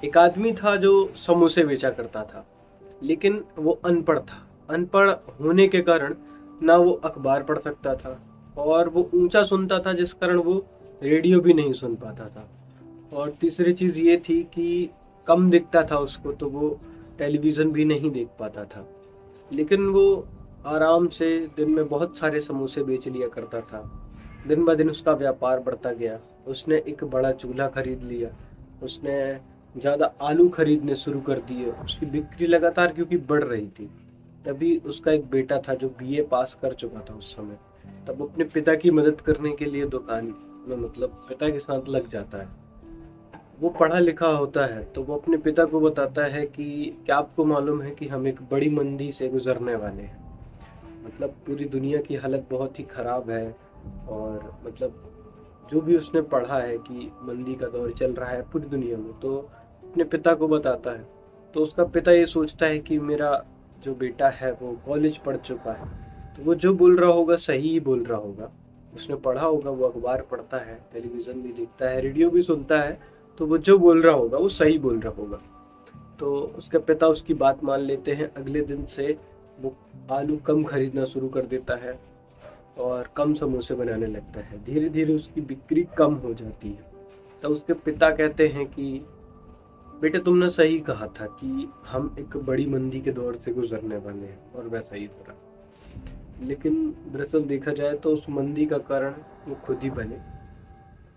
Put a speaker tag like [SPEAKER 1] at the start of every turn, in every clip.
[SPEAKER 1] एक आदमी था जो समोसे बेचा करता था, लेकिन वो अनपढ़ था। अनपढ़ होने के कारण ना वो अखबार पढ़ सकता था और वो ऊंचा सुनता था, जिस कारण वो रेडियो भी नहीं सुन पाता था। और तीसरी चीज ये थी कि कम दिखता था उसको, तो वो टेलीविजन भी नहीं देख पाता था। लेकिन वो आराम से दिन में बहुत सारे समोसे बेच लिया करता था। दिन ब दिन उसका व्यापार बढ़ता गया। उसने एक बड़ा चूल्हा खरीद लिया। उसने ज्यादा आलू खरीदने शुरू कर दिए। उसकी बिक्री लगातार क्योंकि बढ़ रही थी। तभी उसका एक बेटा था जो बीए पास कर चुका था उस समय। तब वो अपने पिता की मदद करने के लिए दुकान में, मतलब पिता के साथ लग जाता है। वो पढ़ा लिखा होता है, तो वो अपने पिता को बताता है कि क्या आपको मालूम है कि हम एक बड़ी मंदी से गुजरने वाले हैं। मतलब पूरी दुनिया की हालत बहुत ही खराब है। और मतलब जो भी उसने पढ़ा है कि मंदी का दौर चल रहा है पूरी दुनिया में, तो अपने पिता को बताता है। तो उसका पिता ये सोचता है कि मेरा जो बेटा है वो कॉलेज पढ़ चुका है, तो वो जो बोल रहा होगा सही ही बोल रहा होगा। उसने पढ़ा होगा, वो अखबार पढ़ता है, टेलीविजन भी देखता है, रेडियो भी सुनता है। तो वो जो बोल रहा होगा वो सही बोल रहा होगा। तो उसके पिता उसकी बात मान लेते हैं। अगले दिन से वो आलू कम खरीदना शुरू कर देता है और कम समोसे बनाने लगता है। धीरे धीरे उसकी बिक्री कम हो जाती है। तब उसके पिता कहते हैं कि बेटे, तुमने सही कहा था कि हम एक बड़ी मंदी के दौर से गुजरने वाले हैं, और वैसा ही हो रहा। लेकिन दरअसल देखा जाए तो उस मंदी का कारण वो खुद ही बने।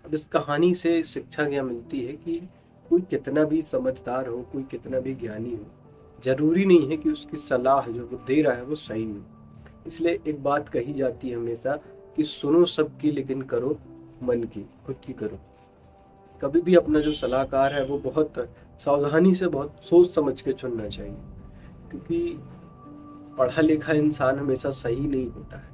[SPEAKER 1] अब इस कहानी से शिक्षा क्या मिलती है कि कोई कितना भी समझदार हो, कोई कितना भी ज्ञानी हो, जरूरी नहीं है कि उसकी सलाह जो वो दे रहा है वो सही हो। इसलिए एक बात कही जाती है हमेशा कि सुनो सबकी लेकिन करो मन की, खुद की करो। कभी भी अपना जो सलाहकार है वो बहुत सावधानी से, बहुत सोच समझ के चुनना चाहिए। क्योंकि पढ़ा लिखा इंसान हमेशा सही नहीं होता है।